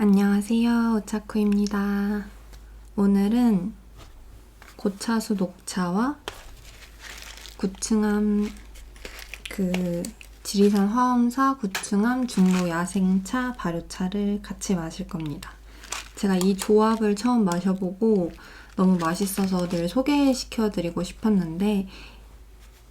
안녕하세요, 오차쿠입니다. 오늘은 고차수 녹차와 구층암 지리산 화엄사 구층암 중로 야생차 발효차를 같이 마실 겁니다. 제가 이 조합을 처음 마셔보고 너무 맛있어서 늘 소개시켜드리고 싶었는데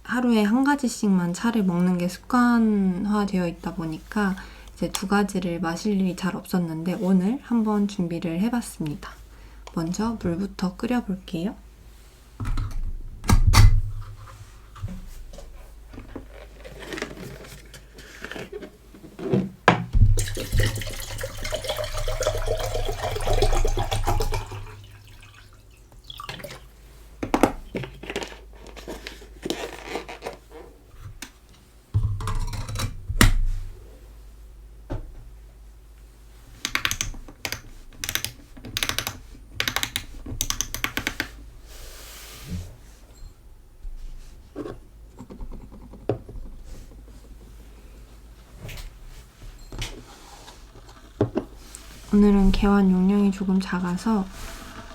하루에 한 가지씩만 차를 먹는 게 습관화되어 있다 보니까 이제 두 가지를 마실 일이 잘 없었는데 오늘 한번 준비를 해봤습니다. 먼저 물부터 끓여볼게요. 오늘은 개완 용량이 조금 작아서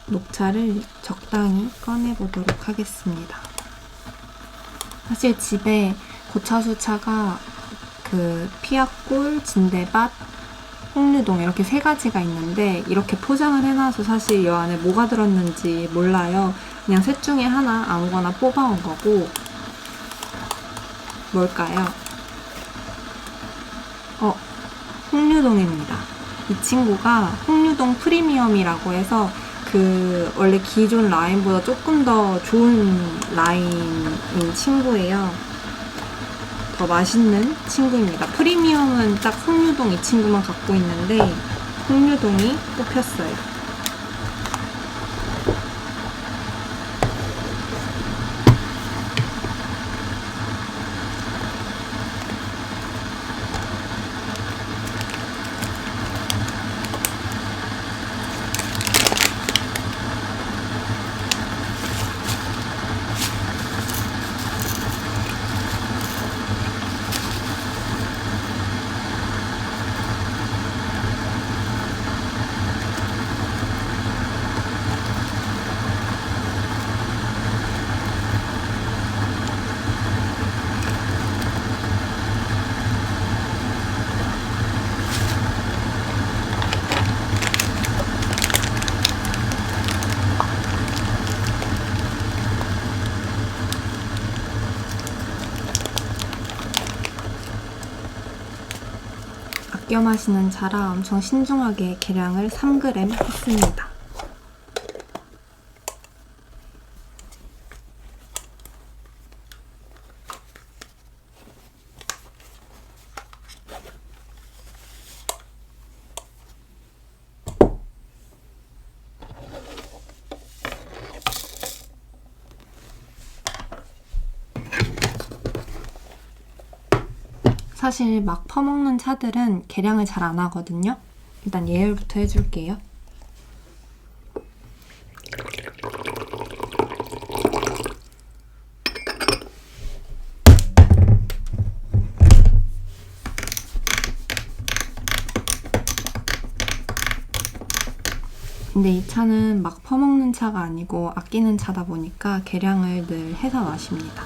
녹차를 적당히 꺼내보도록 하겠습니다. 사실 집에 고차수차가 피아골, 진대밭, 홍류동 이렇게 세 가지가 있는데 이렇게 포장을 해놔서 사실 이 안에 뭐가 들었는지 몰라요. 그냥 셋 중에 하나 아무거나 뽑아온 거고 뭘까요? 홍류동입니다. 이 친구가 홍류동 프리미엄이라고 해서 원래 기존 라인보다 조금 더 좋은 라인인 친구예요. 더 맛있는 친구입니다. 프리미엄은 딱 홍류동 이 친구만 갖고 있는데 홍류동이 뽑혔어요. 아껴 마시는 차라 엄청 신중하게 계량을 3g 했습니다. 사실 막 퍼먹는 차들은 계량을 잘 안 하거든요. 일단 예열부터 해줄게요. 근데 이 차는 막 퍼먹는 차가 아니고 아끼는 차다 보니까 계량을 늘 해서 마십니다.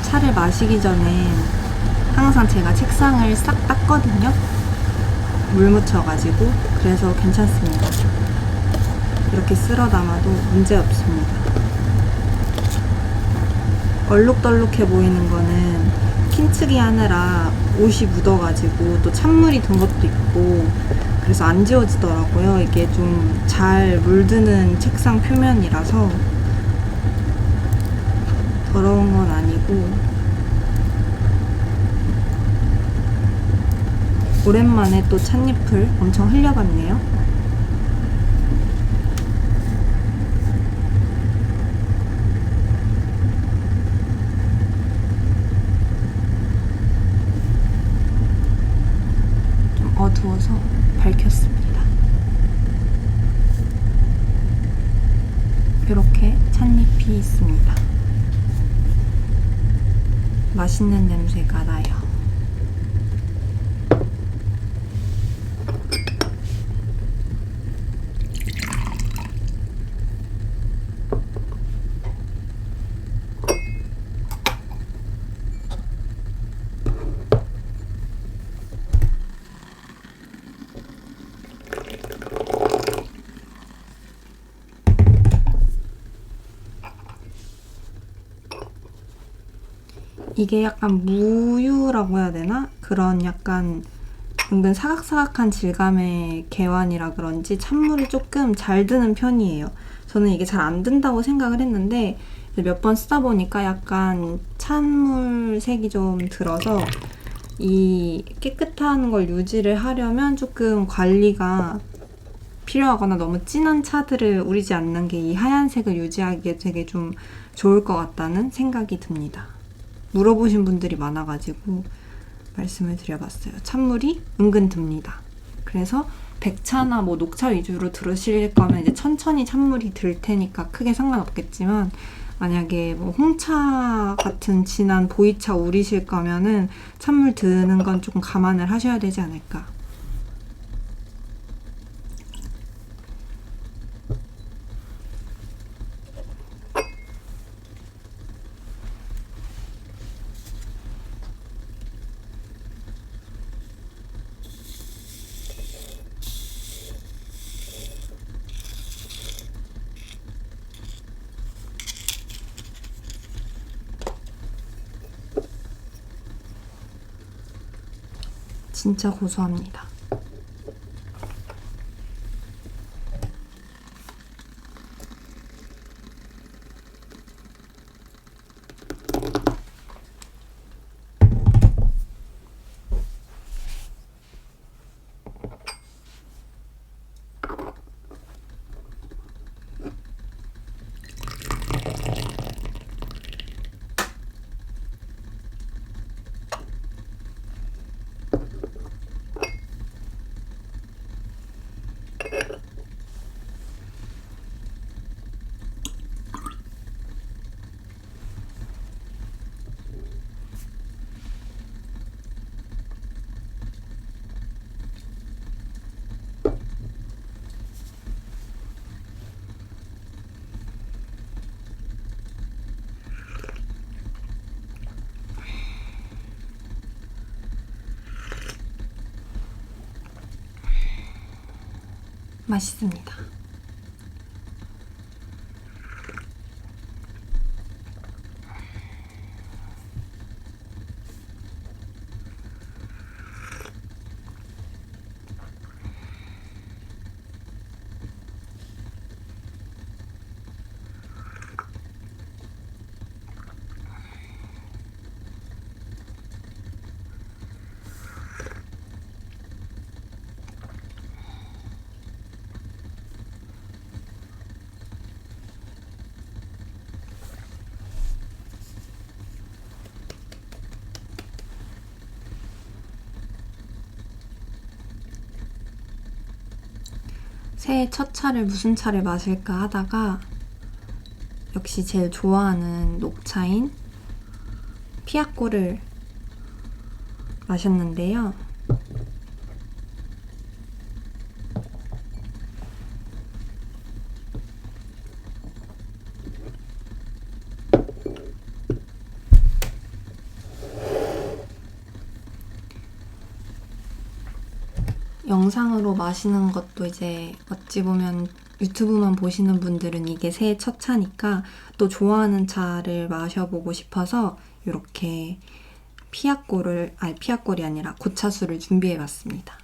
차를 마시기 전에 항상 제가 책상을 싹 닦거든요. 물 묻혀가지고. 그래서 괜찮습니다. 이렇게 쓸어 담아도 문제 없습니다. 얼룩덜룩해 보이는 거는 킨츠기 하느라 옷이 묻어가지고 또 찬물이 든 것도 있고 그래서 안 지워지더라고요. 이게 좀 잘 물드는 책상 표면이라서 더러운 건 아니고 오랜만에 또 찻잎을 엄청 흘려봤네요. 밝혔습니다. 이렇게 찻잎이 있습니다. 맛있는 냄새가 나요. 이게 약간 무유라고 해야 되나? 그런 약간 은근 사각사각한 질감의 개완이라 그런지 찬물이 조금 잘 드는 편이에요. 저는 이게 잘 안 든다고 생각을 했는데 몇 번 쓰다 보니까 약간 찬물 색이 좀 들어서 이 깨끗한 걸 유지를 하려면 조금 관리가 필요하거나 너무 진한 차들을 우리지 않는 게 이 하얀색을 유지하기에 되게 좀 좋을 것 같다는 생각이 듭니다. 물어보신 분들이 많아가지고 말씀을 드려봤어요. 찬물이 은근 듭니다. 그래서 백차나 뭐 녹차 위주로 들으실 거면 이제 천천히 찬물이 들 테니까 크게 상관없겠지만 만약에 뭐 홍차 같은 진한 보이차 우리실 거면은 찬물 드는 건 조금 감안을 하셔야 되지 않을까. 진짜 고소합니다. 맛있습니다. 새해 첫 차를 무슨 차를 마실까 하다가 역시 제일 좋아하는 녹차인 피아꼬를 마셨는데요. 영상으로 마시는 것도 이제 어찌 보면 유튜브만 보시는 분들은 이게 새해 첫 차니까 또 좋아하는 차를 마셔보고 싶어서 이렇게 피아꼴이 아니라 고차수를 준비해봤습니다.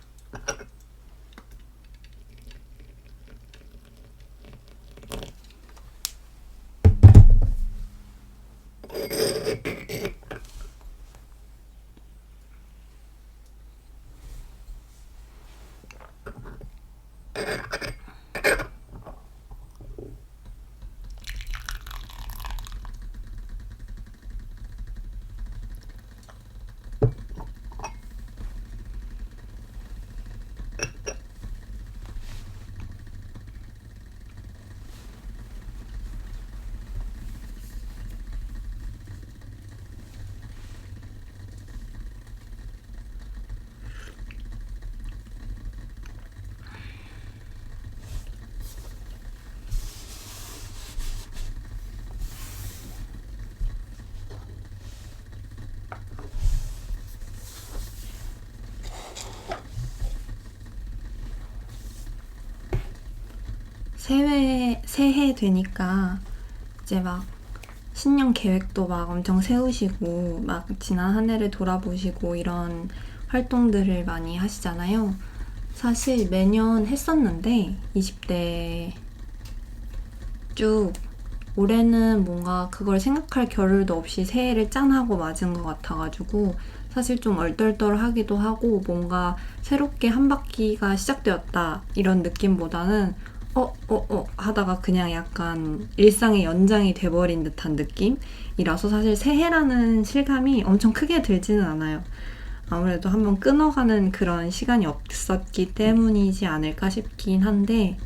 새해 되니까 이제 막 신년 계획도 막 엄청 세우시고 막 지난 한 해를 돌아보시고 이런 활동들을 많이 하시잖아요. 사실 매년 했었는데 20대 쭉 올해는 뭔가 그걸 생각할 겨를도 없이 새해를 짠하고 맞은 것 같아가지고 사실 좀 얼떨떨하기도 하고 뭔가 새롭게 한 바퀴가 시작되었다 이런 느낌보다는 하다가 그냥 약간 일상의 연장이 돼버린 듯한 느낌이라서 사실 새해라는 실감이 엄청 크게 들지는 않아요. 아무래도 한번 끊어가는 그런 시간이 없었기 때문이지 않을까 싶긴 한데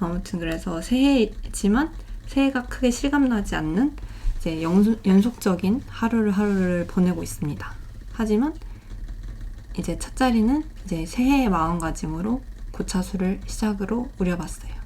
아무튼 그래서 새해지만 새해가 크게 실감나지 않는 이제 연속적인 하루를 보내고 있습니다. 하지만 이제 첫자리는 이제 새해의 마음가짐으로 고차수를 시작으로 우려봤어요.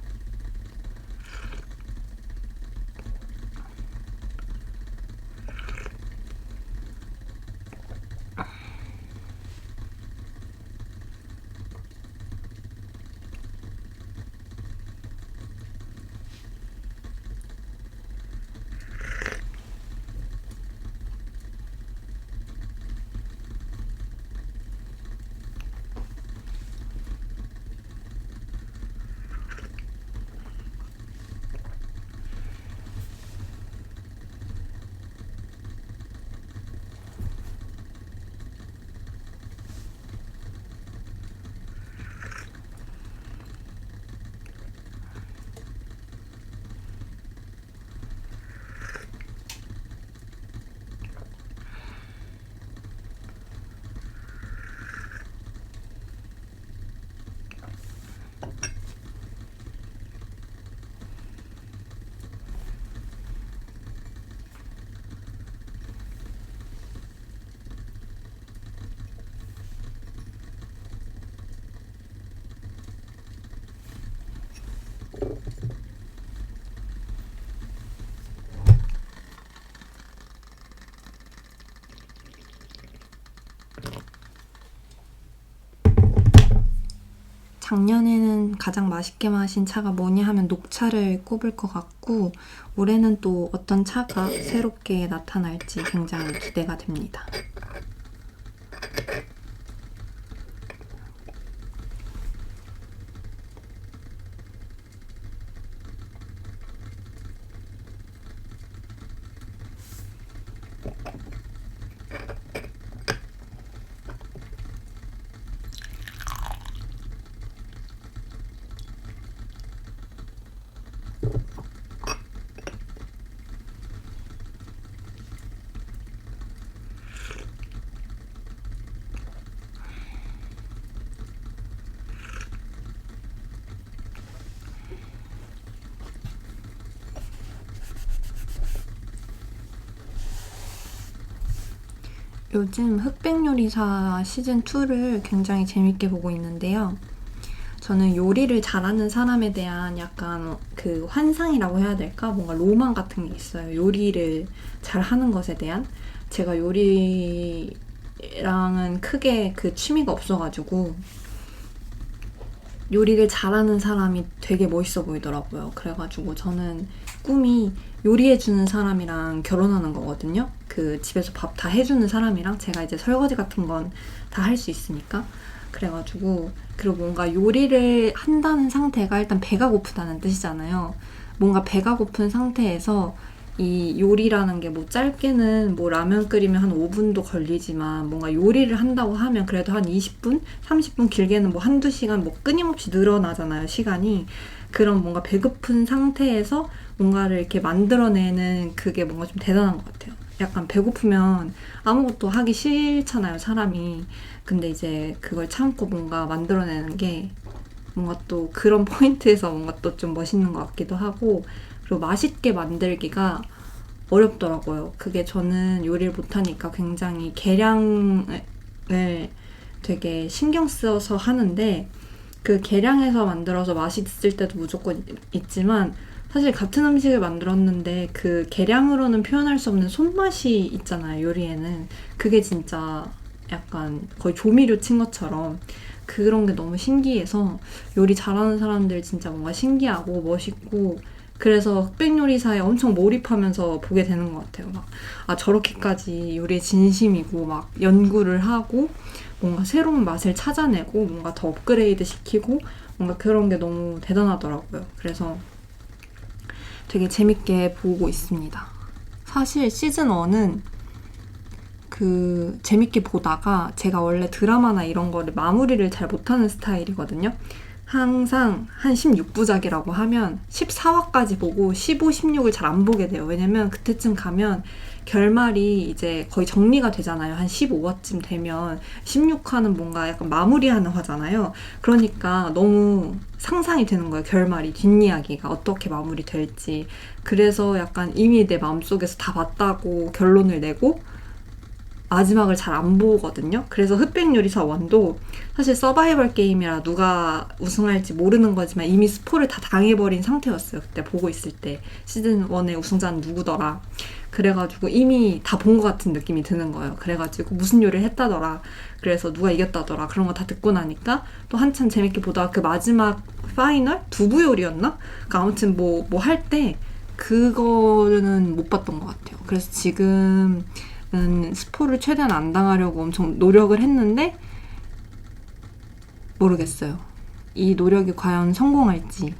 작년에는 가장 맛있게 마신 차가 뭐냐 하면 녹차를 꼽을 것 같고 올해는 또 어떤 차가 새롭게 나타날지 굉장히 기대가 됩니다. 요즘 흑백요리사 시즌2를 굉장히 재밌게 보고 있는데요. 저는 요리를 잘하는 사람에 대한 약간 그 환상이라고 해야 될까? 뭔가 로망 같은 게 있어요. 요리를 잘하는 것에 대한. 제가 요리랑은 크게 그 취미가 없어가지고 요리를 잘하는 사람이 되게 멋있어 보이더라고요. 그래가지고 저는 꿈이 요리해주는 사람이랑 결혼하는 거거든요. 그 집에서 밥 다 해주는 사람이랑 제가 이제 설거지 같은 건 다 할 수 있으니까. 그래가지고 그리고 뭔가 요리를 한다는 상태가 일단 배가 고프다는 뜻이잖아요. 뭔가 배가 고픈 상태에서 이 요리라는 게 뭐 짧게는 뭐 라면 끓이면 한 5분도 걸리지만 뭔가 요리를 한다고 하면 그래도 한 20분? 30분 길게는 뭐 한두 시간 뭐 끊임없이 늘어나잖아요, 시간이. 그런 뭔가 배고픈 상태에서 뭔가를 이렇게 만들어내는 그게 뭔가 좀 대단한 것 같아요. 약간 배고프면 아무것도 하기 싫잖아요, 사람이. 근데 이제 그걸 참고 뭔가 만들어내는 게 뭔가 또 그런 포인트에서 뭔가 또 좀 멋있는 것 같기도 하고 그리고 맛있게 만들기가 어렵더라고요. 그게 저는 요리를 못하니까 굉장히 계량을 되게 신경 써서 하는데 그 계량해서 만들어서 맛있을 때도 무조건 있지만 사실 같은 음식을 만들었는데 그 계량으로는 표현할 수 없는 손맛이 있잖아요, 요리에는. 그게 진짜 약간 거의 조미료 친 것처럼 그런 게 너무 신기해서 요리 잘하는 사람들 진짜 뭔가 신기하고 멋있고 그래서 흑백 요리사에 엄청 몰입하면서 보게 되는 것 같아요. 막, 아, 저렇게까지 요리에 진심이고 막 연구를 하고 뭔가 새로운 맛을 찾아내고 뭔가 더 업그레이드 시키고 뭔가 그런 게 너무 대단하더라고요. 그래서 되게 재밌게 보고 있습니다. 사실 시즌 1은 재밌게 보다가 제가 원래 드라마나 이런 거를 마무리를 잘 못하는 스타일이거든요. 항상 한 16부작이라고 하면 14화까지 보고 15, 16을 잘 안 보게 돼요. 왜냐면 그때쯤 가면 결말이 이제 거의 정리가 되잖아요. 한 15화쯤 되면 16화는 뭔가 약간 마무리하는 화잖아요. 그러니까 너무 상상이 되는 거예요. 결말이, 뒷이야기가 어떻게 마무리될지. 그래서 약간 이미 내 마음속에서 다 봤다고 결론을 내고 마지막을 잘 안 보거든요. 그래서 흑백 요리사 1도 사실 서바이벌 게임이라 누가 우승할지 모르는 거지만 이미 스포를 다 당해버린 상태였어요. 그때 보고 있을 때 시즌 1의 우승자는 누구더라. 그래가지고 이미 다 본 것 같은 느낌이 드는 거예요. 그래가지고 무슨 요리를 했다더라. 그래서 누가 이겼다더라. 그런 거 다 듣고 나니까 또 한참 재밌게 보다가 그 마지막 파이널? 두부 요리였나? 그러니까 아무튼 뭐 할 때 그거는 못 봤던 것 같아요. 그래서 지금 스포를 최대한 안 당하려고 엄청 노력을 했는데 모르겠어요. 이 노력이 과연 성공할지.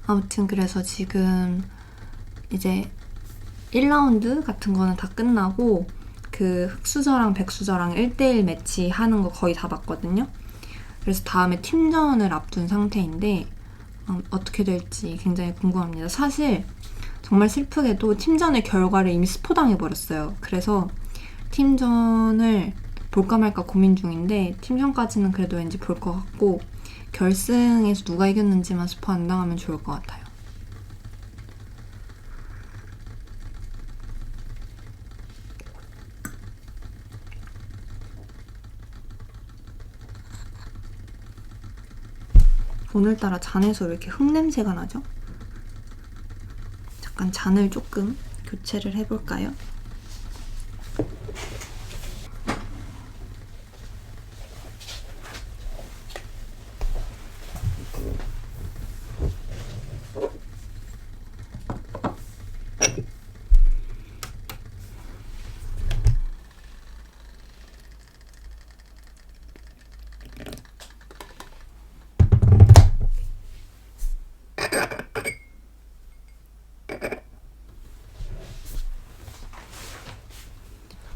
아무튼 그래서 지금 이제 1라운드 같은 거는 다 끝나고 그 흑수저랑 백수저랑 1대1 매치 하는 거 거의 다 봤거든요. 그래서 다음에 팀전을 앞둔 상태인데 어떻게 될지 굉장히 궁금합니다. 사실 정말 슬프게도 팀전의 결과를 이미 스포당해버렸어요. 그래서 팀전을 볼까 말까 고민 중인데 팀전까지는 그래도 왠지 볼 것 같고 결승에서 누가 이겼는지만 스포 안 당하면 좋을 것 같아요. 오늘따라 잔에서 왜 이렇게 흙냄새가 나죠? 잠깐 잔을 조금 교체를 해볼까요?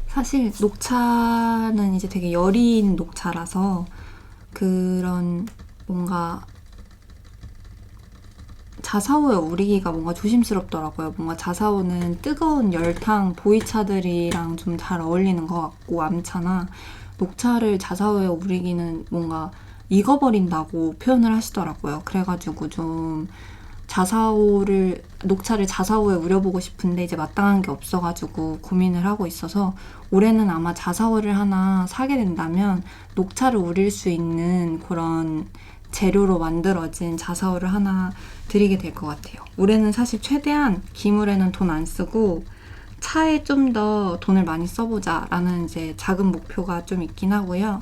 사실 녹차는 이제 되게 여린 녹차라서 그런 뭔가 자사오에 우리기가 뭔가 조심스럽더라고요. 뭔가 자사오는 뜨거운 열탕 보이차들이랑 좀 잘 어울리는 것 같고 암차나 녹차를 자사오에 우리기는 뭔가 익어버린다고 표현을 하시더라고요. 그래가지고 좀 녹차를 자사오에 우려보고 싶은데 이제 마땅한 게 없어가지고 고민을 하고 있어서 올해는 아마 자사오를 하나 사게 된다면 녹차를 우릴 수 있는 그런 재료로 만들어진 자사오를 하나 드리게 될 것 같아요. 올해는 사실 최대한 기물에는 돈 안 쓰고 차에 좀 더 돈을 많이 써보자 라는 이제 작은 목표가 좀 있긴 하고요.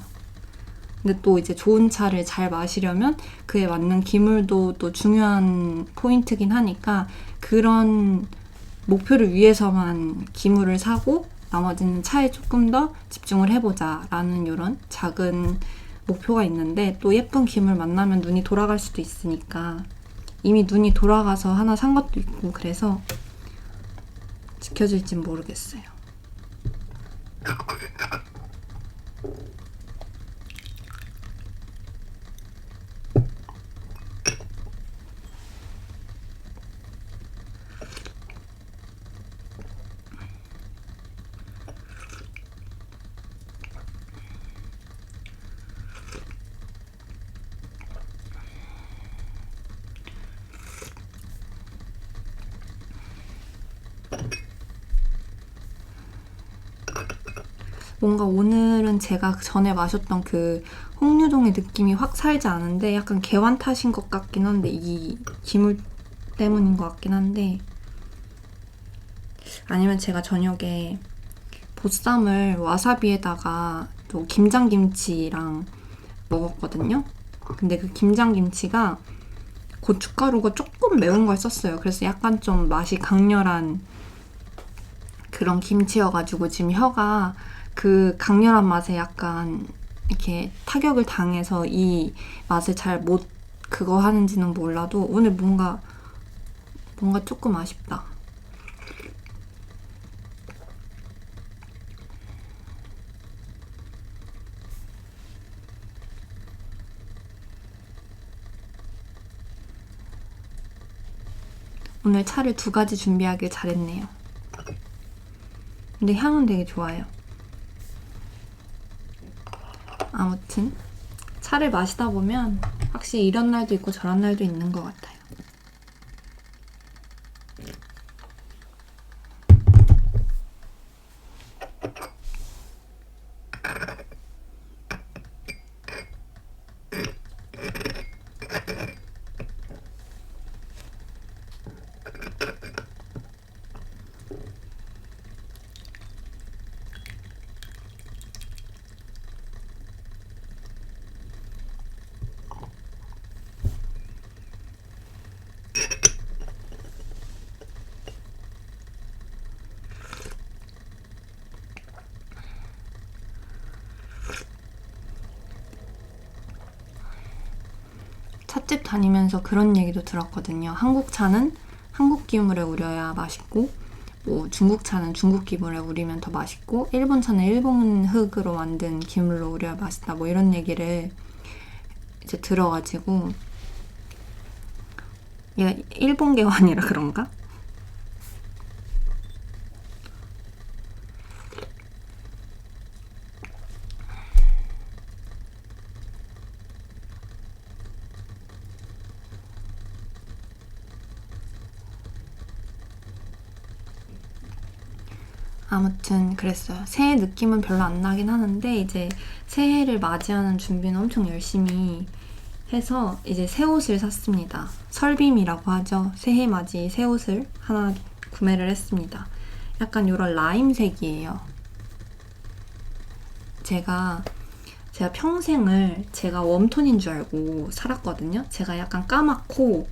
근데 또 이제 좋은 차를 잘 마시려면 그에 맞는 기물도 또 중요한 포인트긴 하니까 그런 목표를 위해서만 기물을 사고 나머지는 차에 조금 더 집중을 해보자 라는 이런 작은 목표가 있는데 또 예쁜 기물 만나면 눈이 돌아갈 수도 있으니까 이미 눈이 돌아가서 하나 산 것도 있고 그래서 지켜질진 모르겠어요. 뭔가 오늘은 제가 전에 마셨던 그 홍유동의 느낌이 확 살지 않은데 약간 개완 탓인 것 같긴 한데 이 기물 때문인 것 같긴 한데 아니면 제가 저녁에 보쌈을 와사비에다가 또 김장김치랑 먹었거든요. 근데 그 김장김치가 고춧가루가 조금 매운 걸 썼어요. 그래서 약간 좀 맛이 강렬한 그런 김치여가지고 지금 혀가 그 강렬한 맛에 약간 이렇게 타격을 당해서 이 맛을 잘 못 그거 하는지는 몰라도 오늘 뭔가 조금 아쉽다. 오늘 차를 2가지 준비하길 잘했네요. 근데 향은 되게 좋아요. 아무튼 차를 마시다 보면 확실히 이런 날도 있고 저런 날도 있는 것 같아요. 찻집 다니면서 그런 얘기도 들었거든요. 한국 차는 한국 기물에 우려야 맛있고, 뭐 중국 차는 중국 기물에 우리면 더 맛있고, 일본 차는 일본 흙으로 만든 기물로 우려야 맛있다. 뭐 이런 얘기를 이제 들어가지고 얘가 일본 개환이라 그런가? 아무튼 그랬어요. 새해 느낌은 별로 안 나긴 하는데 이제 새해를 맞이하는 준비는 엄청 열심히 해서 이제 새 옷을 샀습니다. 설빔이라고 하죠. 새해 맞이 새 옷을 하나 구매를 했습니다. 약간 이런 라임색이에요. 제가 평생을 제가 웜톤인 줄 알고 살았거든요. 제가 약간 까맣고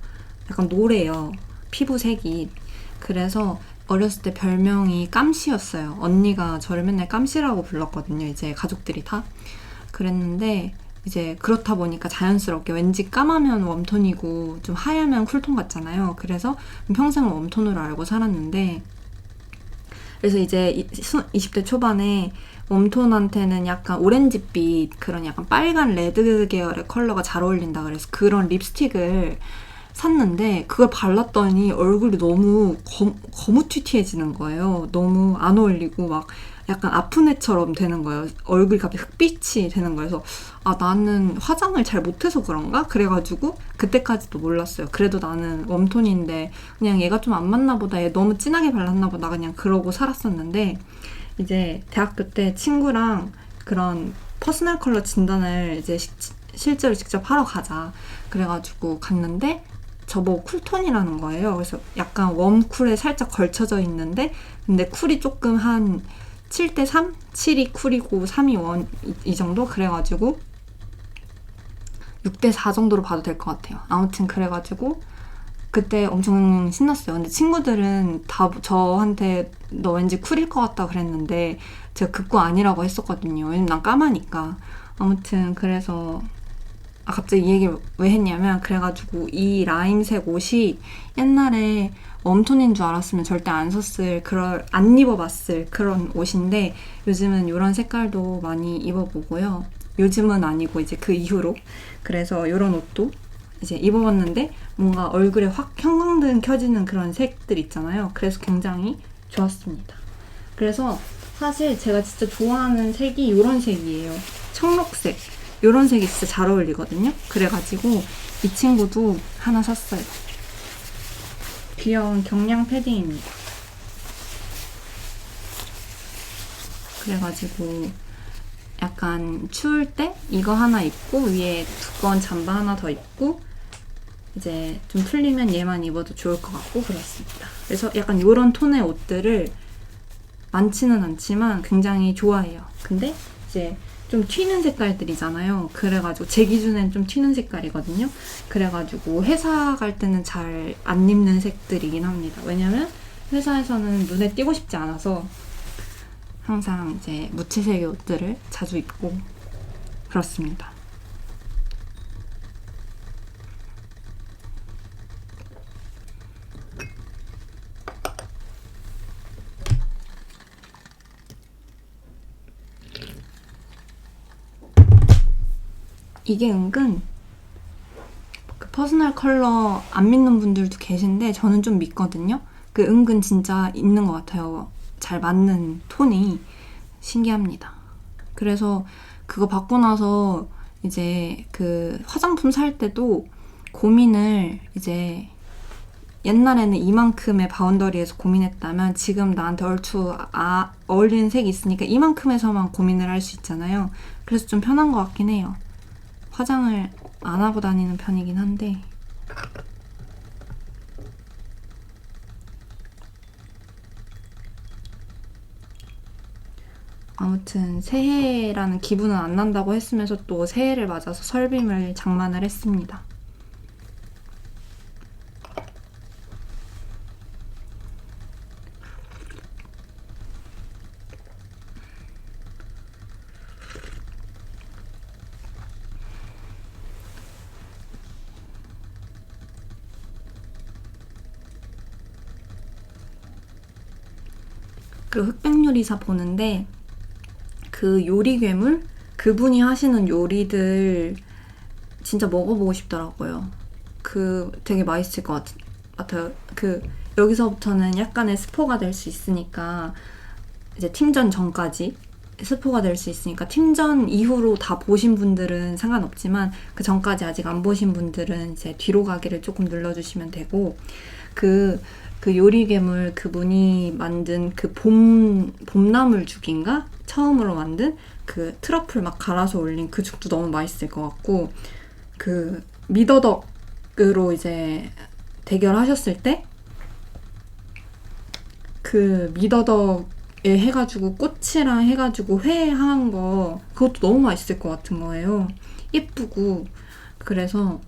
약간 노래요. 피부색이. 그래서 어렸을 때 별명이 깜시였어요. 언니가 저를 맨날 깜시라고 불렀거든요. 이제 가족들이 다. 그랬는데 이제 그렇다 보니까 자연스럽게 왠지 까마면 웜톤이고 좀 하얗면 쿨톤 같잖아요. 그래서 평생을 웜톤으로 알고 살았는데 그래서 이제 20대 초반에 웜톤한테는 약간 오렌지빛 그런 약간 빨간 레드 계열의 컬러가 잘 어울린다 그래서 그런 립스틱을 샀는데 그걸 발랐더니 얼굴이 너무 거무튀튀해지는 거예요. 너무 안 어울리고 막 약간 아픈 애처럼 되는 거예요. 얼굴이 갑자기 흑빛이 되는 거예요. 그래서 아 나는 화장을 잘 못해서 그런가? 그래가지고 그때까지도 몰랐어요. 그래도 나는 웜톤인데 그냥 얘가 좀 안 맞나 보다. 얘 너무 진하게 발랐나 보다. 그냥 그러고 살았었는데 이제 대학교 때 친구랑 그런 퍼스널 컬러 진단을 이제 실제로 직접 하러 가자. 그래가지고 갔는데 저보고 쿨톤이라는 거예요. 그래서 약간 웜쿨에 살짝 걸쳐져 있는데 근데 쿨이 조금 한 7대3? 7이 쿨이고 3이 원 이 정도? 그래가지고 6대4 정도로 봐도 될 것 같아요. 아무튼 그래가지고 그때 엄청 신났어요. 근데 친구들은 다 저한테 너 왠지 쿨일 것 같다 그랬는데 제가 극구 아니라고 했었거든요. 왜냐면 난 까마니까. 아무튼 그래서 갑자기 이 얘기를 왜 했냐면 그래가지고 이 라임색 옷이 옛날에 웜톤인 줄 알았으면 절대 안 안 입어봤을 그런 옷인데 요즘은 이런 색깔도 많이 입어보고요. 요즘은 아니고 이제 그 이후로 그래서 이런 옷도 이제 입어봤는데 뭔가 얼굴에 확 형광등 켜지는 그런 색들 있잖아요. 그래서 굉장히 좋았습니다. 그래서 사실 제가 진짜 좋아하는 색이 이런 색이에요. 청록색. 이런 색이 진짜 잘 어울리거든요. 그래가지고 이 친구도 하나 샀어요. 귀여운 경량 패딩입니다. 그래가지고 약간 추울 때 이거 하나 입고 위에 두꺼운 잠바 하나 더 입고 이제 좀 풀리면 얘만 입어도 좋을 것 같고 그렇습니다. 그래서 약간 이런 톤의 옷들을 많지는 않지만 굉장히 좋아해요. 근데 이제 좀 튀는 색깔들이잖아요. 그래가지고 제 기준엔 좀 튀는 색깔이거든요. 그래가지고 회사 갈 때는 잘 안 입는 색들이긴 합니다. 왜냐면 회사에서는 눈에 띄고 싶지 않아서 항상 이제 무채색의 옷들을 자주 입고 그렇습니다. 이게 은근 그 퍼스널 컬러 안 믿는 분들도 계신데 저는 좀 믿거든요. 그 은근 진짜 있는 것 같아요. 잘 맞는 톤이 신기합니다. 그래서 그거 받고 나서 이제 그 화장품 살 때도 고민을 이제 옛날에는 이만큼의 바운더리에서 고민했다면 지금 나한테 얼추 어울리는 색이 있으니까 이만큼에서만 고민을 할 수 있잖아요. 그래서 좀 편한 것 같긴 해요. 화장을 안 하고 다니는 편이긴 한데 아무튼 새해라는 기분은 안 난다고 했으면서 또 새해를 맞아서 설빔을 장만을 했습니다. 그 흑백요리사 보는데 그 요리 괴물? 그분이 하시는 요리들 진짜 먹어보고 싶더라고요. 그 되게 맛있을 것 같아요. 그 여기서부터는 약간의 스포가 될 수 있으니까 이제 팀전 전까지 스포가 될 수 있으니까 팀전 이후로 다 보신 분들은 상관없지만 그 전까지 아직 안 보신 분들은 이제 뒤로 가기를 조금 눌러주시면 되고 그 요리 괴물 그분이 만든 그 봄나물 죽인가? 처음으로 만든 그 트러플 막 갈아서 올린 그 죽도 너무 맛있을 것 같고 그 미더덕으로 이제 대결하셨을 때 그 미더덕에 해가지고 꼬치랑 해가지고 회 한 거 그것도 너무 맛있을 것 같은 거예요. 예쁘고 그래서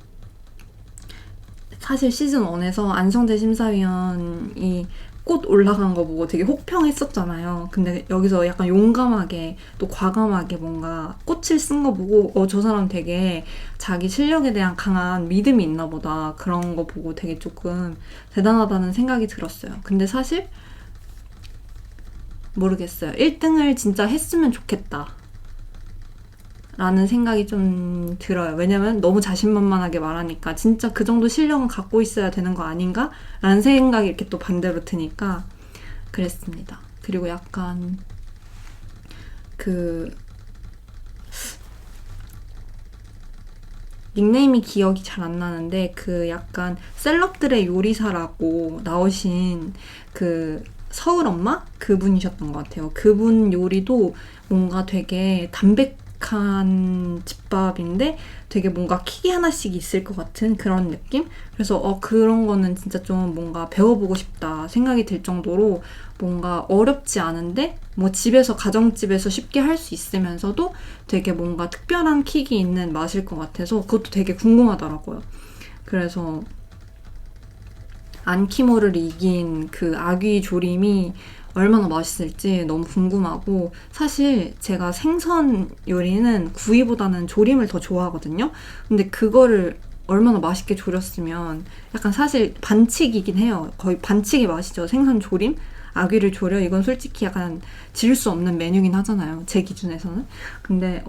사실 시즌 1에서 안성재 심사위원이 꽃 올라간 거 보고 되게 혹평했었잖아요. 근데 여기서 약간 용감하게 또 과감하게 뭔가 꽃을 쓴 거 보고 저 사람 되게 자기 실력에 대한 강한 믿음이 있나 보다 그런 거 보고 되게 조금 대단하다는 생각이 들었어요. 근데 사실 모르겠어요. 1등을 진짜 했으면 좋겠다 라는 생각이 좀 들어요. 왜냐면 너무 자신만만하게 말하니까 진짜 그 정도 실력은 갖고 있어야 되는 거 아닌가? 라는 생각이 이렇게 또 반대로 드니까 그랬습니다. 그리고 약간 그 닉네임이 기억이 잘 안 나는데 그 약간 셀럽들의 요리사라고 나오신 그 서울 엄마? 그분이셨던 것 같아요. 그분 요리도 뭔가 되게 담백한 집밥인데 되게 뭔가 킥이 하나씩 있을 것 같은 그런 느낌? 그래서 그런 거는 진짜 좀 뭔가 배워보고 싶다 생각이 들 정도로 뭔가 어렵지 않은데 뭐 집에서 가정집에서 쉽게 할 수 있으면서도 되게 뭔가 특별한 킥이 있는 맛일 것 같아서 그것도 되게 궁금하더라고요. 그래서 안키모를 이긴 그 아귀 조림이 얼마나 맛있을지 너무 궁금하고 사실 제가 생선 요리는 구이보다는 조림을 더 좋아하거든요. 근데 그거를 얼마나 맛있게 조렸으면 약간 사실 반칙이긴 해요. 거의 반칙의 맛이죠. 생선 조림? 아귀를 조려? 이건 솔직히 약간 지을 수 없는 메뉴긴 하잖아요. 제 기준에서는. 근데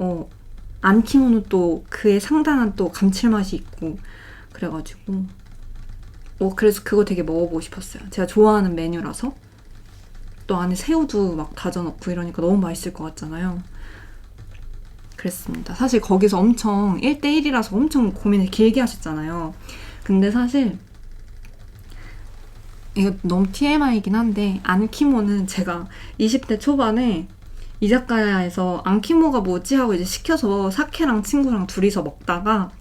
안키모는 또 그의 상당한 또 감칠맛이 있고 그래가지고 그래서 그거 되게 먹어보고 싶었어요. 제가 좋아하는 메뉴라서. 또 안에 새우도 막 다져 넣고 이러니까 너무 맛있을 것 같잖아요. 그랬습니다. 사실 거기서 엄청 1대1이라서 엄청 고민을 길게 하셨잖아요. 근데 사실 이거 너무 TMI이긴 한데 안키모는 제가 20대 초반에 이자카야에서 안키모가 뭐지 하고 이제 시켜서 사케랑 친구랑 둘이서 먹다가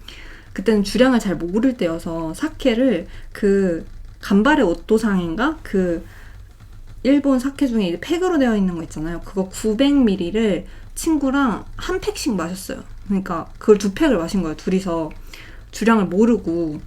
그때는 주량을 잘 모를 때여서 사케를 그 간발의 오토상인가? 그 일본 사케 중에 이제 팩으로 되어 있는 거 있잖아요. 그거 900ml를 친구랑 한 팩씩 마셨어요. 그러니까 그걸 2팩을 마신 거예요. 둘이서 주량을 모르고.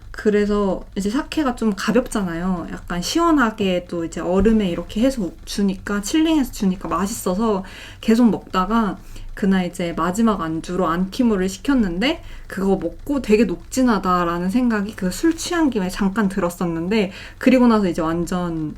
그래서 이제 사케가 좀 가볍잖아요. 약간 시원하게 또 이제 얼음에 이렇게 해서 주니까, 칠링해서 주니까 맛있어서 계속 먹다가 그날 이제 마지막 안주로 안티모를 시켰는데 그거 먹고 되게 녹진하다라는 생각이 그 술 취한 김에 잠깐 들었었는데, 그리고 나서 이제 완전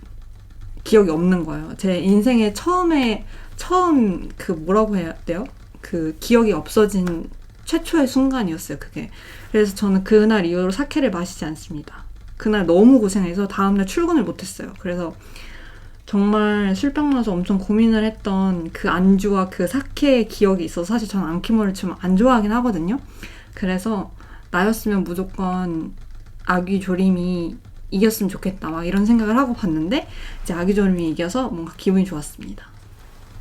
기억이 없는 거예요. 제 인생에 처음 그 뭐라고 해야 돼요? 그 기억이 없어진 최초의 순간이었어요, 그게. 그래서 저는 그날 이후로 사케를 마시지 않습니다. 그날 너무 고생해서 다음날 출근을 못했어요. 그래서 정말 술병 나서 엄청 고민을 했던 그 안주와 그 사케의 기억이 있어서, 사실 저는 안키모를 좀 안 좋아하긴 하거든요. 그래서 나였으면 무조건 아귀조림이 이겼으면 좋겠다 막 이런 생각을 하고 봤는데, 이제 아귀조림이 이겨서 뭔가 기분이 좋았습니다.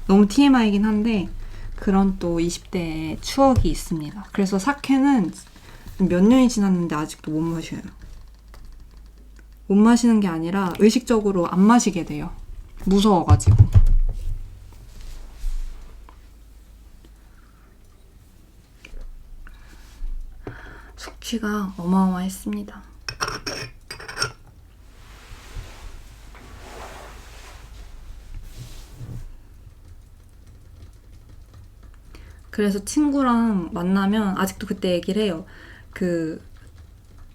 너무 TMI이긴 한데 그런 또 20대의 추억이 있습니다. 그래서 사케는 몇 년이 지났는데 아직도 못 마셔요. 못 마시는 게 아니라 의식적으로 안 마시게 돼요. 무서워가지고. 숙취가 어마어마했습니다. 그래서 친구랑 만나면 아직도 그때 얘기를 해요.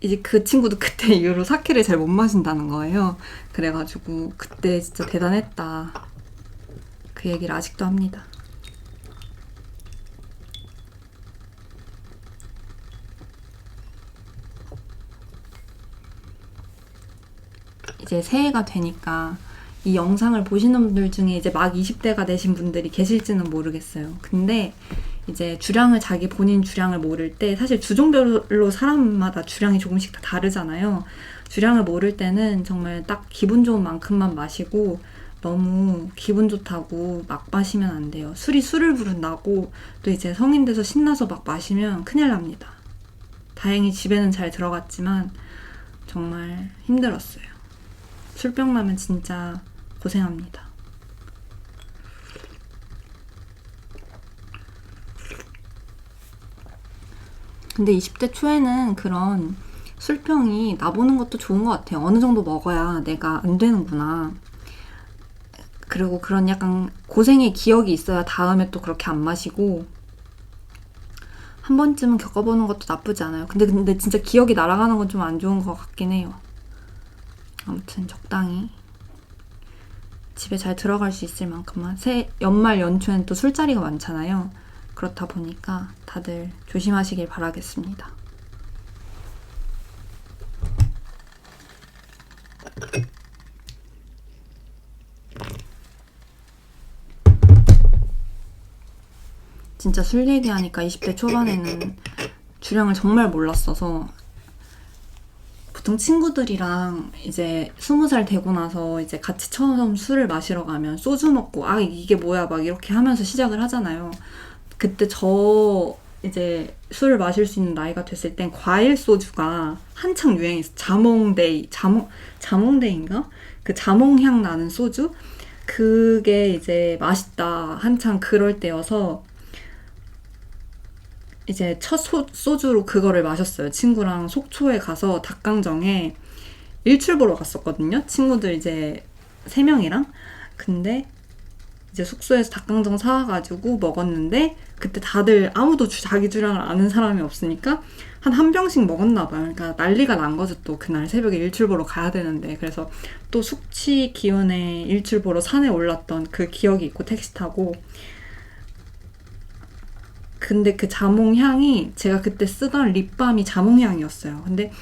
이제 그 친구도 그때 이후로 사케를 잘 못 마신다는 거예요. 그래가지고 그때 진짜 대단했다, 그 얘기를 아직도 합니다. 이제 새해가 되니까 이 영상을 보시는 분들 중에 이제 막 20대가 되신 분들이 계실지는 모르겠어요. 근데 이제 주량을, 자기 본인 주량을 모를 때, 사실 주종별로 사람마다 주량이 조금씩 다 다르잖아요. 주량을 모를 때는 정말 딱 기분 좋은 만큼만 마시고, 너무 기분 좋다고 막 마시면 안 돼요. 술이 술을 부른다고 또 이제 성인 돼서 신나서 막 마시면 큰일 납니다. 다행히 집에는 잘 들어갔지만 정말 힘들었어요. 술병 나면 진짜 고생합니다. 근데 20대 초에는 그런 술병이 나보는 것도 좋은 것 같아요. 어느 정도 먹어야 내가 안 되는구나. 그리고 그런 약간 고생의 기억이 있어야 다음에 또 그렇게 안 마시고, 한 번쯤은 겪어보는 것도 나쁘지 않아요. 근데 진짜 기억이 날아가는 건 좀 안 좋은 것 같긴 해요. 아무튼 적당히 집에 잘 들어갈 수 있을 만큼만. 연말 연초엔 또 술자리가 많잖아요. 그렇다 보니까 다들 조심하시길 바라겠습니다. 진짜 술 얘기하니까 20대 초반에는 주량을 정말 몰랐어서, 보통 친구들이랑 이제 20살 되고 나서 이제 같이 처음 술을 마시러 가면 소주 먹고 이게 뭐야 막 이렇게 하면서 시작을 하잖아요. 그때 저 이제 술을 마실 수 있는 나이가 됐을 땐 과일 소주가 한창 유행했어. 자몽데이인가? 그 자몽향 나는 소주? 그게 이제 맛있다, 한창 그럴 때여서 이제 첫 소주로 그거를 마셨어요. 친구랑 속초에 가서 닭강정에 일출 보러 갔었거든요. 친구들 이제 3명이랑. 근데 이제 숙소에서 닭강정 사와가지고 먹었는데, 그때 다들 아무도 자기 주량을 아는 사람이 없으니까 한 병씩 먹었나 봐요. 그러니까 난리가 난 거죠. 또 그날 새벽에 일출 보러 가야 되는데. 그래서 또 숙취 기운에 일출 보러 산에 올랐던 그 기억이 있고, 택시 타고. 근데 그 자몽향이, 제가 그때 쓰던 립밤이 자몽향이었어요. 근데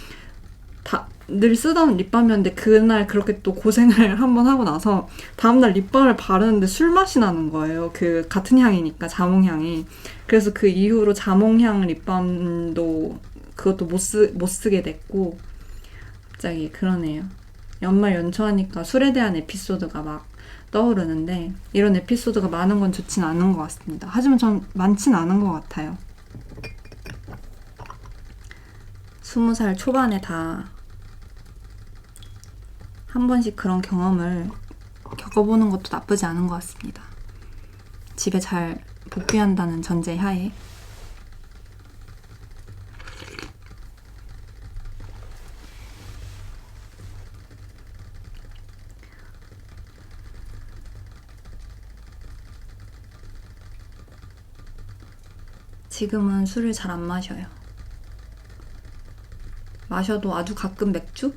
늘 쓰던 립밤이었는데 그날 그렇게 또 고생을 한번 하고 나서 다음날 립밤을 바르는데 술 맛이 나는 거예요. 그 같은 향이니까, 자몽향이. 그래서 그 이후로 자몽향 립밤도 그것도 못 쓰게 됐고, 갑자기 그러네요. 연말 연초하니까 술에 대한 에피소드가 막 떠오르는데, 이런 에피소드가 많은 건 좋진 않은 것 같습니다. 하지만 전 많진 않은 것 같아요. 20살 초반에 다 한 번씩 그런 경험을 겪어보는 것도 나쁘지 않은 것 같습니다. 집에 잘 복귀한다는 전제 하에. 지금은 술을 잘 안 마셔요. 마셔도 아주 가끔 맥주?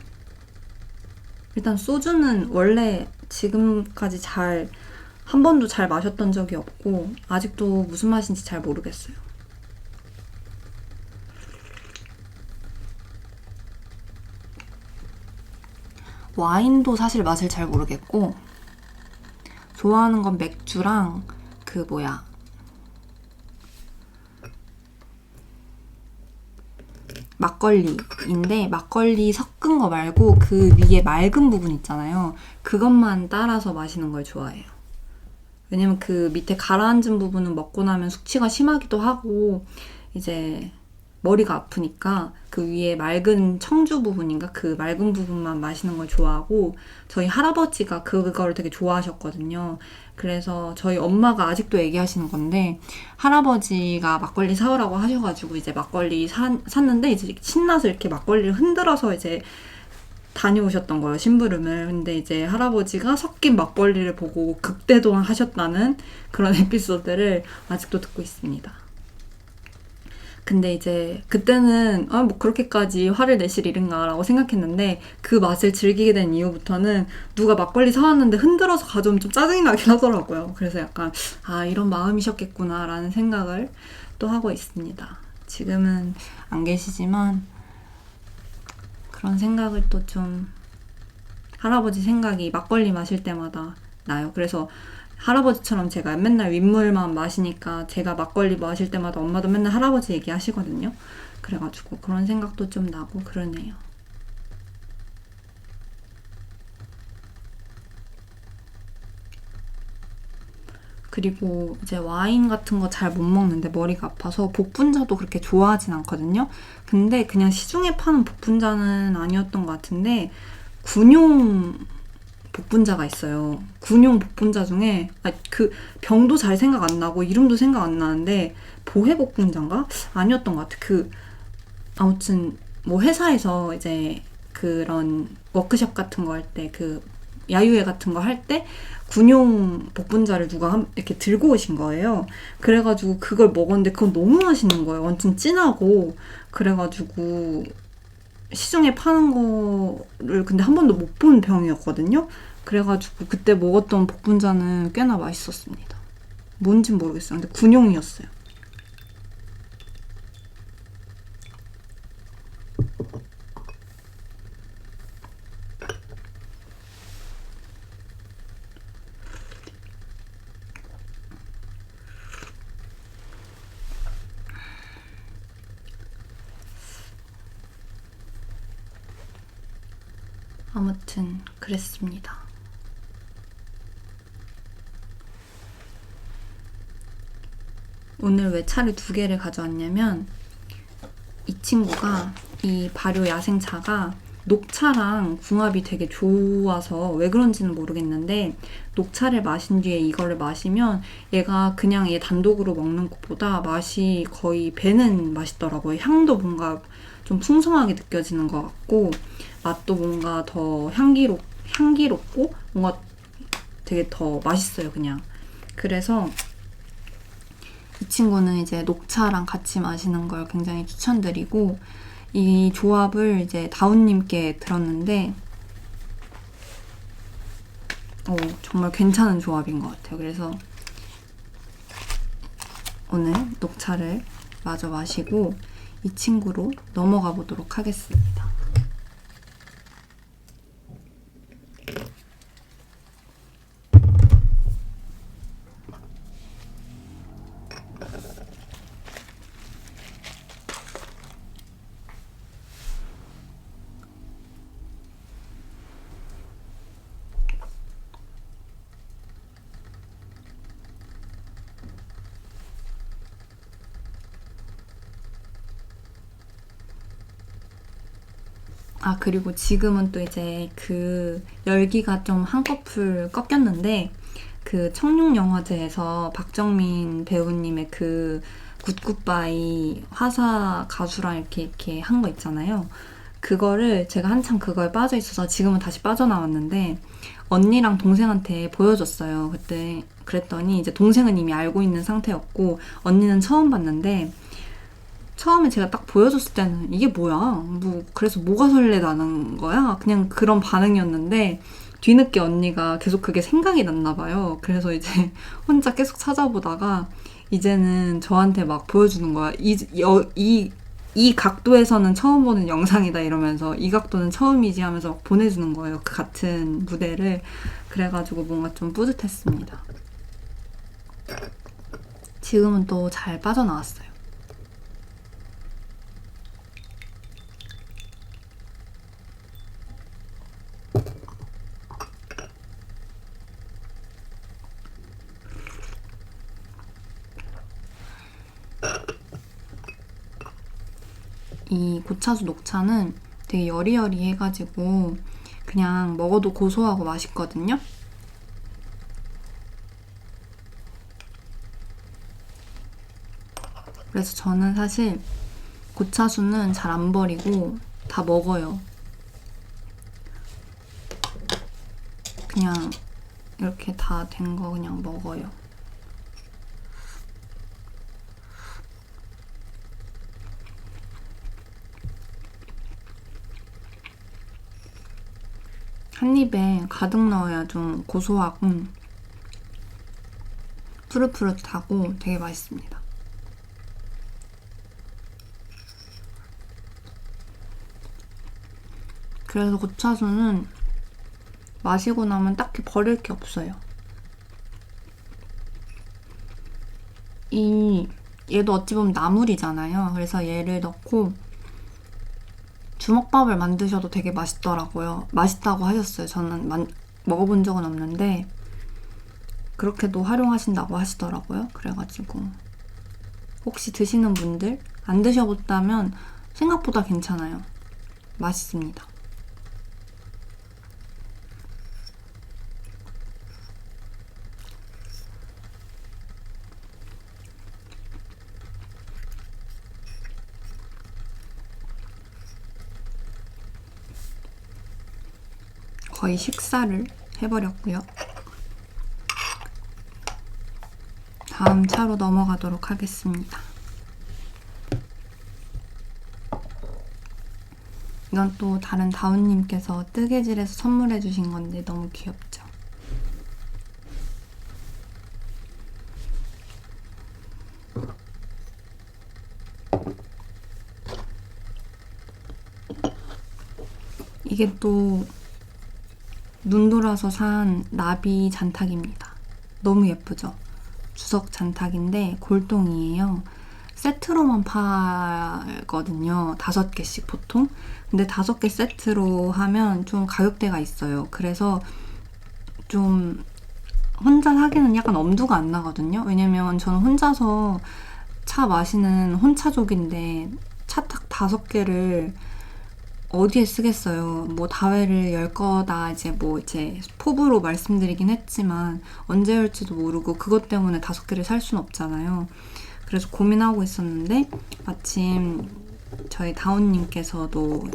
일단 소주는 원래 지금까지 한 번도 잘 마셨던 적이 없고 아직도 무슨 맛인지 잘 모르겠어요. 와인도 사실 맛을 잘 모르겠고 좋아하는 건 맥주랑 막걸리인데 막걸리 섞은 거 말고 그 위에 맑은 부분 있잖아요. 그것만 따라서 마시는 걸 좋아해요. 왜냐면 그 밑에 가라앉은 부분은 먹고 나면 숙취가 심하기도 하고 이제 머리가 아프니까 그 위에 맑은 청주 부분인가 그 맑은 부분만 마시는 걸 좋아하고 저희 할아버지가 그걸 되게 좋아하셨거든요. 그래서 저희 엄마가 아직도 얘기하시는 건데 할아버지가 막걸리 사오라고 하셔가지고 이제 막걸리 샀는데 이제 신나서 이렇게 막걸리를 흔들어서 이제 다녀오셨던 거예요, 심부름을. 근데 이제 할아버지가 섞인 막걸리를 보고 극대동하셨다는 그런 에피소드를 아직도 듣고 있습니다. 근데 이제 그때는 뭐 그렇게까지 화를 내실 일인가라고 생각했는데 그 맛을 즐기게 된 이후부터는 누가 막걸리 사왔는데 흔들어서 가져오면 좀 짜증이 나긴 하더라고요. 그래서 약간 이런 마음이셨겠구나 라는 생각을 또 하고 있습니다. 지금은 안 계시지만 그런 생각을 또 좀 할아버지 생각이 막걸리 마실 때마다 나요. 그래서 할아버지처럼 제가 맨날 윗물만 마시니까 제가 막걸리 마실 때마다 엄마도 맨날 할아버지 얘기하시거든요. 그래가지고 그런 생각도 좀 나고 그러네요. 그리고 이제 와인 같은 거 잘 못 먹는데 머리가 아파서 복분자도 그렇게 좋아하진 않거든요. 근데 그냥 시중에 파는 복분자는 아니었던 것 같은데 군용 복분자가 있어요. 군용 복분자 중에 그 병도 잘 생각 안 나고 이름도 생각 안 나는데 보해 복분자인가? 아니었던 것 같아. 아무튼 뭐 회사에서 이제 그런 워크숍 같은 거 할 때 야유회 같은 거 할 때 군용 복분자를 누가 이렇게 들고 오신 거예요. 그래가지고 그걸 먹었는데 그건 너무 맛있는 거예요. 완전 진하고. 그래가지고 시중에 파는 거를 근데 한 번도 못 본 병이었거든요. 그래가지고 그때 먹었던 복분자는 꽤나 맛있었습니다. 뭔진 모르겠어요. 근데 군용이었어요. 아무튼 그랬습니다. 오늘 왜 차를 2개를 가져왔냐면 이 친구가 이 발효 야생차가 녹차랑 궁합이 되게 좋아서 왜 그런지는 모르겠는데 녹차를 마신 뒤에 이거를 마시면 얘가 그냥 얘 단독으로 먹는 것보다 맛이 거의 배는 맛있더라고요. 향도 뭔가 좀 풍성하게 느껴지는 것 같고 맛도 뭔가 더 향기롭고 뭔가 되게 더 맛있어요, 그냥. 그래서 이 친구는 이제 녹차랑 같이 마시는 걸 굉장히 추천드리고 이 조합을 이제 다운님께 들었는데 정말 괜찮은 조합인 것 같아요. 그래서 오늘 녹차를 마저 마시고 이 친구로 넘어가 보도록 하겠습니다. 아, 그리고 지금은 또 이제 그 열기가 좀 한꺼풀 꺾였는데, 그 청룡영화제에서 박정민 배우님의 그 굿굿바이 화사 가수랑 이렇게 한 거 있잖아요. 그거를 제가 한참 그거에 빠져 있어서 지금은 다시 빠져나왔는데, 언니랑 동생한테 보여줬어요. 그때 그랬더니 이제 동생은 이미 알고 있는 상태였고 언니는 처음 봤는데, 처음에 제가 딱 보여줬을 때는 이게 뭐야? 뭐 그래서 뭐가 설레나는 거야? 그냥 그런 반응이었는데, 뒤늦게 언니가 계속 그게 생각이 났나 봐요. 그래서 이제 혼자 계속 찾아보다가 이제는 저한테 막 보여주는 거야. 이 각도에서는 처음 보는 영상이다 이러면서, 이 각도는 처음이지 하면서 막 보내주는 거예요. 그 같은 무대를. 그래가지고 뭔가 좀 뿌듯했습니다. 지금은 또 잘 빠져나왔어요. 이 고차수 녹차는 되게 여리여리해가지고 그냥 먹어도 고소하고 맛있거든요. 그래서 저는 사실 고차수는 잘 안 버리고 다 먹어요. 그냥 이렇게 다 된 거 그냥 먹어요. 한 입에 가득 넣어야 좀 고소하고 푸릇푸릇하고 되게 맛있습니다. 그래서 고차수는 마시고 나면 딱히 버릴 게 없어요. 얘도 어찌 보면 나물이잖아요. 그래서 얘를 넣고 주먹밥을 만드셔도 되게 맛있더라고요. 맛있다고 하셨어요. 저는 먹어본 적은 없는데 그렇게도 활용하신다고 하시더라고요. 그래가지고 혹시 드시는 분들 안 드셔봤다면 생각보다 괜찮아요. 맛있습니다. 거의 식사를 해버렸고요. 다음 차로 넘어가도록 하겠습니다. 이건 또 다른 다운님께서 뜨개질해서 선물해주신 건데 너무 귀엽죠? 이게 또 눈 돌아서 산 나비 잔탁입니다. 너무 예쁘죠? 주석 잔탁인데 골동이에요. 세트로만 팔거든요. 5개씩 보통. 근데 5개 세트로 하면 좀 가격대가 있어요. 그래서 좀 혼자 사기는 약간 엄두가 안 나거든요. 왜냐면 저는 혼자서 차 마시는 혼차족인데 차딱 5개를 어디에 쓰겠어요. 뭐 다회를 열 거다 이제 포부로 말씀드리긴 했지만 언제 열지도 모르고 그것 때문에 5개를 살 순 없잖아요. 그래서 고민하고 있었는데 마침 저희 다운님께서도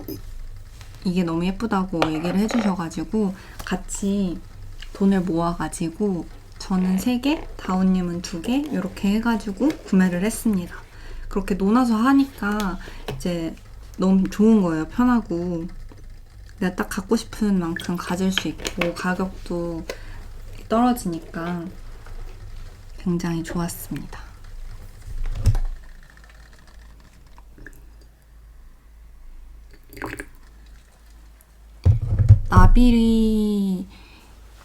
이게 너무 예쁘다고 얘기를 해주셔가지고 같이 돈을 모아가지고 저는 3개, 다운님은 2개 이렇게 해가지고 구매를 했습니다. 그렇게 논아서 하니까 이제 너무 좋은 거예요. 편하고 내가 딱 갖고 싶은 만큼 가질 수 있고 가격도 떨어지니까 굉장히 좋았습니다. 나비리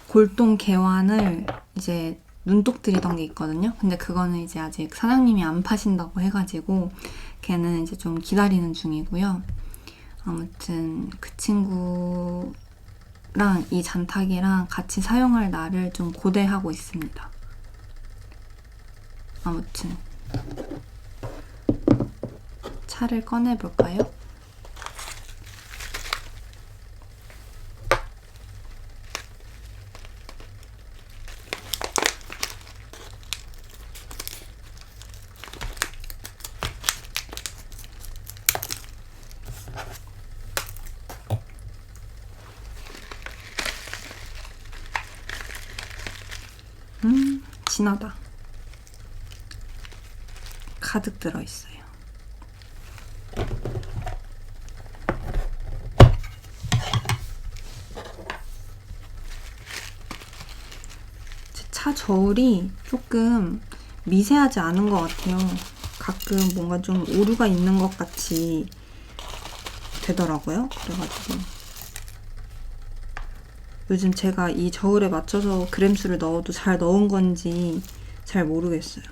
골동 개환을 이제 눈독 들이던 게 있거든요. 근데 그거는 이제 아직 사장님이 안 파신다고 해가지고 걔는 이제 좀 기다리는 중이고요. 아무튼 그 친구랑 이 잔탁이랑 같이 사용할 날을 좀 고대하고 있습니다. 아무튼 차를 꺼내볼까요? 진하다. 가득 들어있어요. 제 차 저울이 조금 미세하지 않은 것 같아요. 가끔 뭔가 좀 오류가 있는 것 같이 되더라고요. 그래가지고 요즘 제가 이 저울에 맞춰서 그램수를 넣어도 잘 넣은 건지 잘 모르겠어요.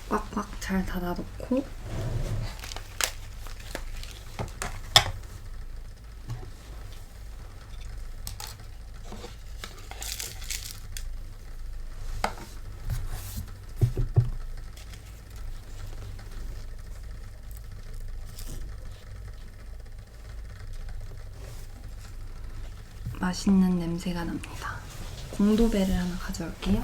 꽉꽉 잘 닫아놓고 맛있는 냄새가 납니다. 공도배를 하나 가져올게요.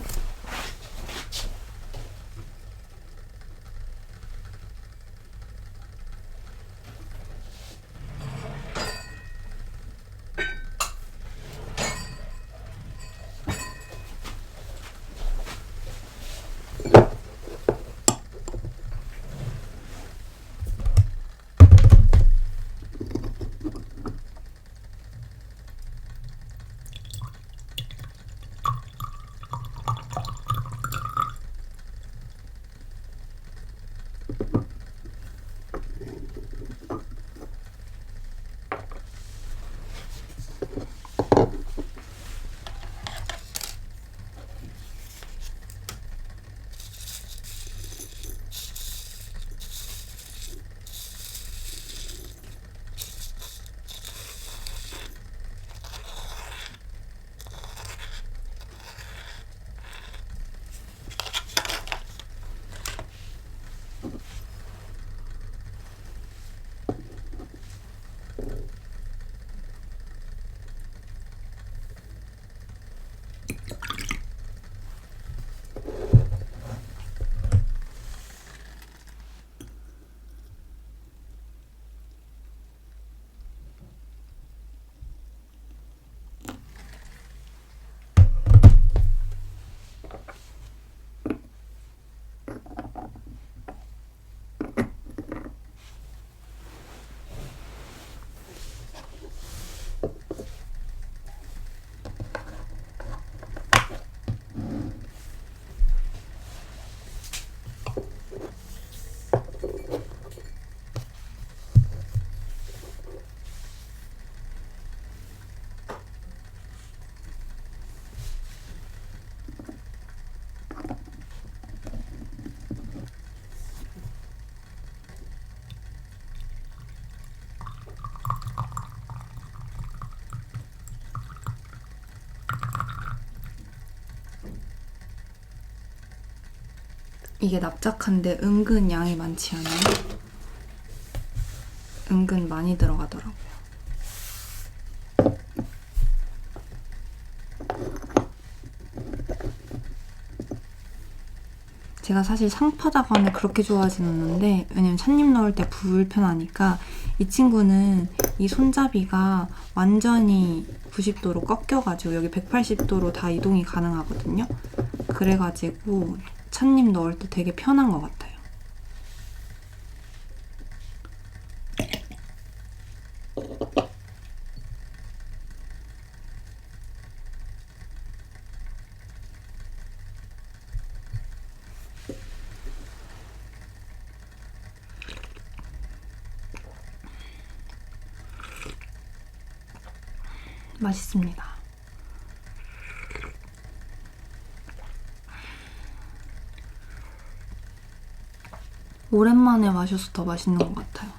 이게 납작한데 은근 양이 많지 않아요? 은근 많이 들어가더라고요. 제가 사실 상파자관을 그렇게 좋아하진 않는데 왜냐면 찻잎 넣을 때 불편하니까 이 친구는 이 손잡이가 완전히 90도로 꺾여가지고 여기 180도로 다 이동이 가능하거든요. 그래가지고 찻잎 넣을 때 되게 편한 것 같아요. 맛있습니다. 오랜만에 마셔서 더 맛있는 것 같아요.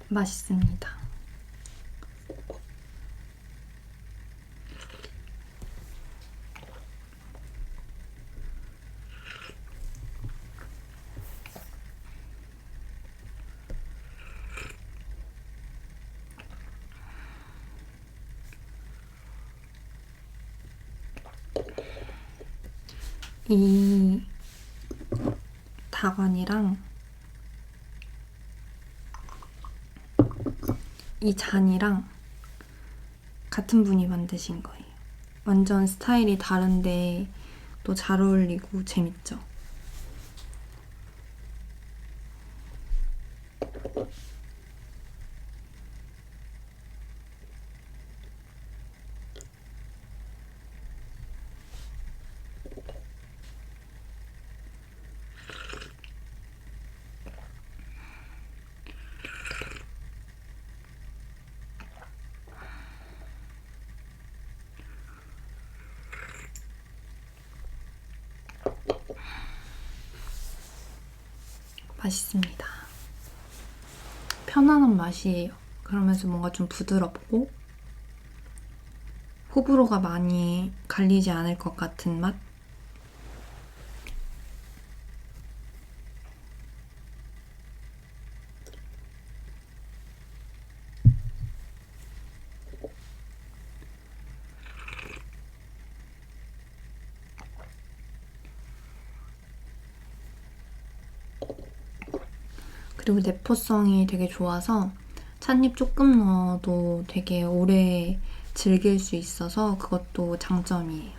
맛있습니다. 이 다관이랑 이 잔이랑 같은 분이 만드신 거예요. 완전 스타일이 다른데 또 잘 어울리고 재밌죠? 맛있습니다. 편안한 맛이에요. 그러면서 뭔가 좀 부드럽고 호불호가 많이 갈리지 않을 것 같은 맛? 그리고 내포성이 되게 좋아서 찻잎 조금 넣어도 되게 오래 즐길 수 있어서 그것도 장점이에요.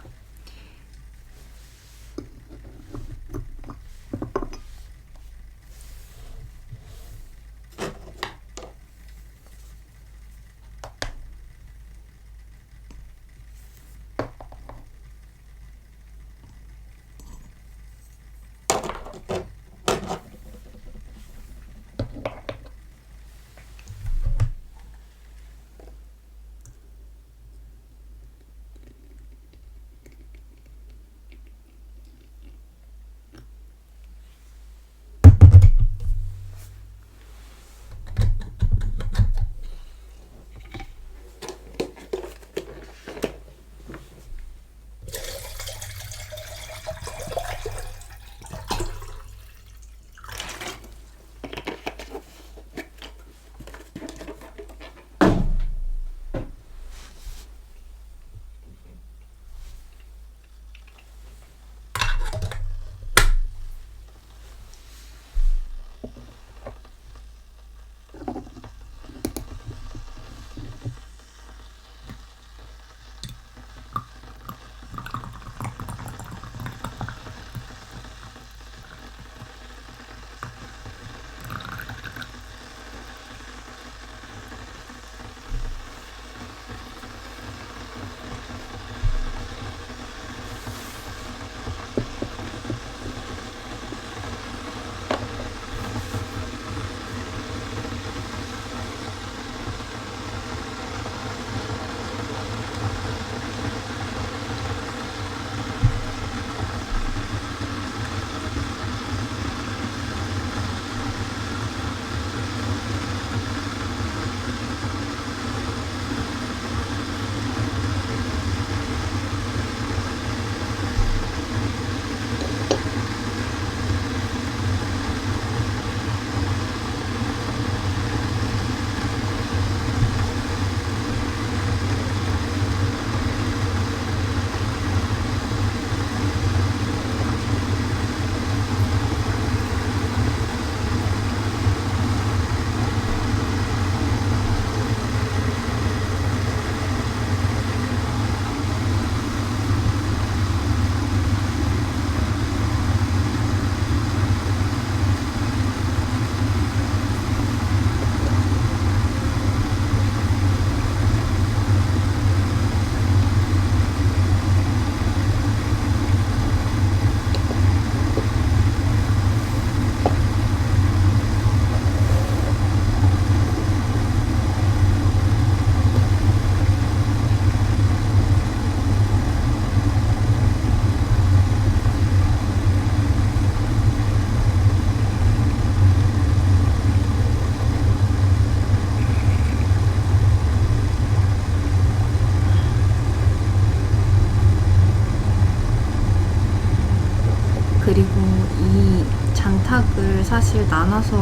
이거를 사실 나눠서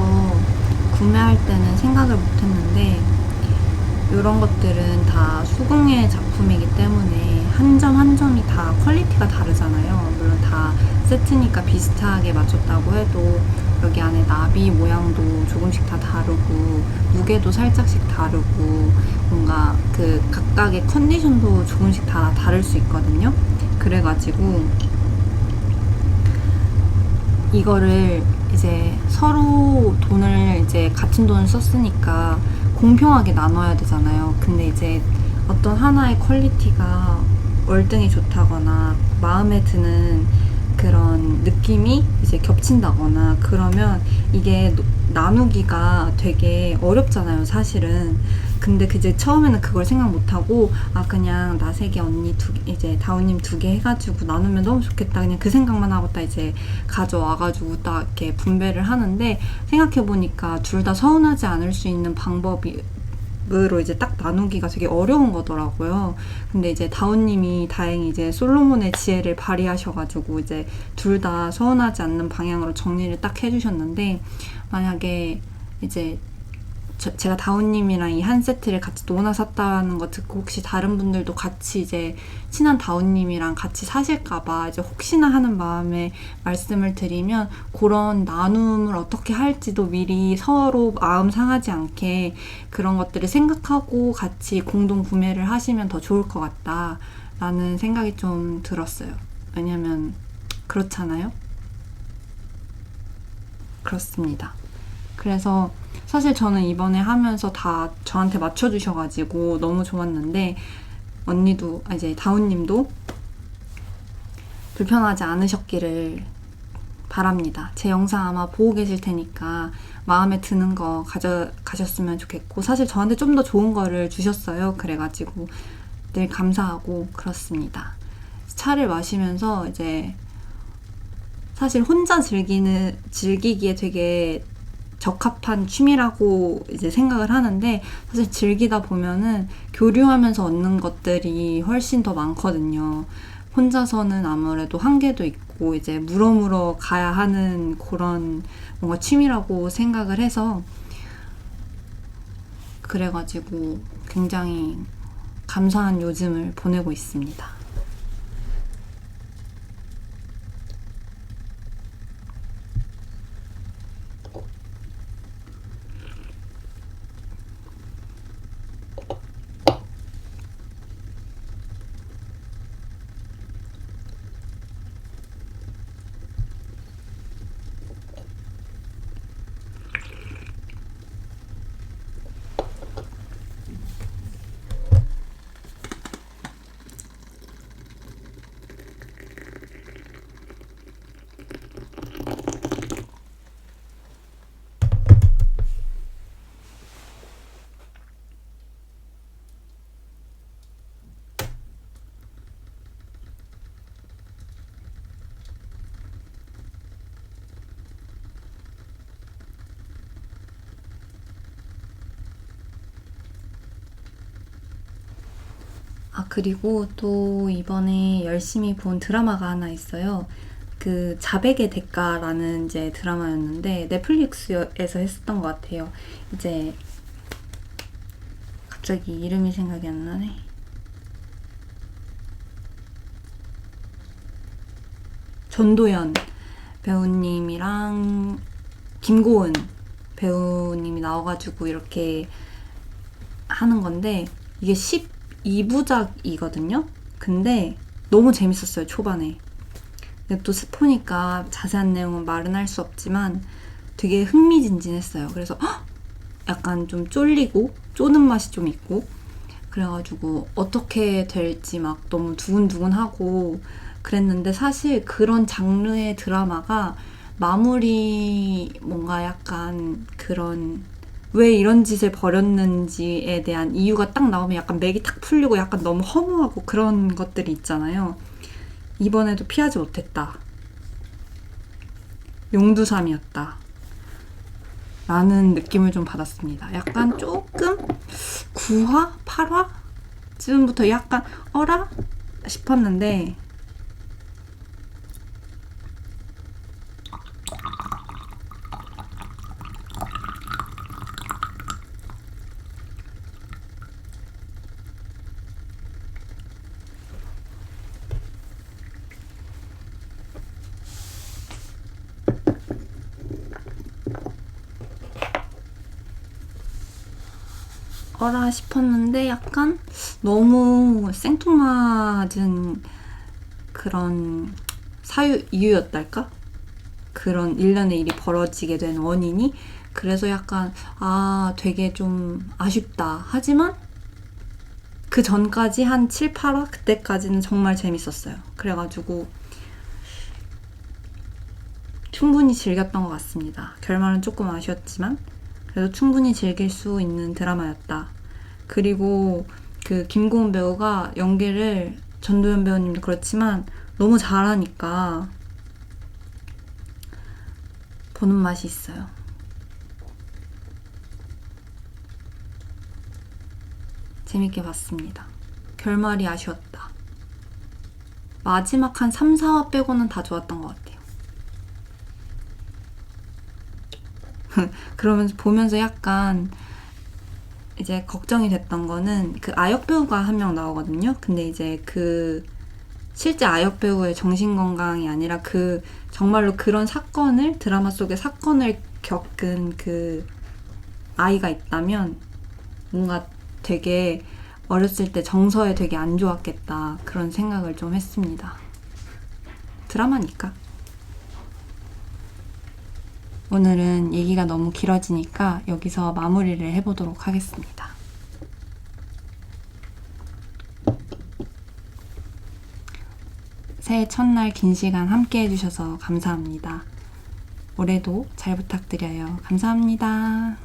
구매할 때는 생각을 못했는데 이런 것들은 다 수공예 작품이기 때문에 한 점 한 점이 다 퀄리티가 다르잖아요. 물론 다 세트니까 비슷하게 맞췄다고 해도 여기 안에 나비 모양도 조금씩 다 다르고 무게도 살짝씩 다르고 뭔가 그 각각의 컨디션도 조금씩 다 다를 수 있거든요. 그래가지고 이거를 이제 서로 돈을 이제 같은 돈을 썼으니까 공평하게 나눠야 되잖아요. 근데 이제 어떤 하나의 퀄리티가 월등히 좋다거나 마음에 드는 그런 느낌이 이제 겹친다거나 그러면 이게 나누기가 되게 어렵잖아요, 사실은. 근데 이제 처음에는 그걸 생각 못하고 그냥 나 3개 언니 2개 이제 다운님 2개 해가지고 나누면 너무 좋겠다 그냥 그 생각만 하고 딱 이제 가져와가지고 딱 이렇게 분배를 하는데 생각해보니까 둘 다 서운하지 않을 수 있는 방법으로 이제 딱 나누기가 되게 어려운 거더라고요. 근데 이제 다운님이 다행히 이제 솔로몬의 지혜를 발휘하셔가지고 이제 둘 다 서운하지 않는 방향으로 정리를 딱 해주셨는데 만약에 이제 제가 다운님이랑 이 한 세트를 같이 노나 샀다는 거 듣고 혹시 다른 분들도 같이 이제 친한 다운님이랑 같이 사실까봐 이제 혹시나 하는 마음에 말씀을 드리면 그런 나눔을 어떻게 할지도 미리 서로 마음 상하지 않게 그런 것들을 생각하고 같이 공동 구매를 하시면 더 좋을 것 같다라는 생각이 좀 들었어요. 왜냐면 그렇잖아요. 그렇습니다. 그래서 사실 저는 이번에 하면서 다 저한테 맞춰주셔가지고 너무 좋았는데 언니도 이제 다운님도 불편하지 않으셨기를 바랍니다. 제 영상 아마 보고 계실 테니까 마음에 드는 거 가져가셨으면 좋겠고 사실 저한테 좀 더 좋은 거를 주셨어요. 그래가지고 늘 감사하고 그렇습니다. 차를 마시면서 이제 사실 혼자 즐기기에 되게 적합한 취미라고 이제 생각을 하는데 사실 즐기다 보면은 교류하면서 얻는 것들이 훨씬 더 많거든요. 혼자서는 아무래도 한계도 있고 이제 물어물어 가야 하는 그런 뭔가 취미라고 생각을 해서 그래가지고 굉장히 감사한 요즘을 보내고 있습니다. 그리고 또 이번에 열심히 본 드라마가 하나 있어요. 그 자백의 대가라는 이제 드라마였는데 넷플릭스에서 했었던 것 같아요. 이제 갑자기 이름이 생각이 안 나네. 전도연 배우님이랑 김고은 배우님이 나와가지고 이렇게 하는 건데 이게 12부작이거든요. 근데 너무 재밌었어요, 초반에. 근데 또 스포니까 자세한 내용은 말은 할 수 없지만 되게 흥미진진했어요. 그래서 약간 좀 쫄리고 쪼는 맛이 좀 있고 그래가지고 어떻게 될지 막 너무 두근두근하고 그랬는데 사실 그런 장르의 드라마가 마무리 뭔가 약간 그런 왜 이런 짓을 벌였는지에 대한 이유가 딱 나오면 약간 맥이 탁 풀리고 약간 너무 허무하고 그런 것들이 있잖아요. 이번에도 피하지 못했다. 용두삼이었다. 라는 느낌을 좀 받았습니다. 약간 조금 9화? 8화? 쯤부터 약간 어라? 싶었는데 거라 싶었는데 약간 너무 생뚱맞은 그런 이유였달까? 그런 일련의 일이 벌어지게 된 원인이. 그래서 약간 되게 좀 아쉽다. 하지만 그 전까지 한 7, 8화 그때까지는 정말 재밌었어요. 그래가지고 충분히 즐겼던 것 같습니다. 결말은 조금 아쉬웠지만 그래도 충분히 즐길 수 있는 드라마였다. 그리고 그 김고은 배우가 연기를, 전도연 배우님도 그렇지만 너무 잘하니까 보는 맛이 있어요. 재밌게 봤습니다. 결말이 아쉬웠다. 마지막 한 3, 4화 빼고는 다 좋았던 것 같아요. 그러면서 보면서 약간 이제 걱정이 됐던 거는 그 아역 배우가 한 명 나오거든요. 근데 이제 그 실제 아역 배우의 정신건강이 아니라 그 정말로 그런 사건을, 드라마 속의 사건을 겪은 그 아이가 있다면 뭔가 되게 어렸을 때 정서에 되게 안 좋았겠다, 그런 생각을 좀 했습니다. 드라마니까. 오늘은 얘기가 너무 길어지니까 여기서 마무리를 해보도록 하겠습니다. 새해 첫날 긴 시간 함께 해주셔서 감사합니다. 올해도 잘 부탁드려요. 감사합니다.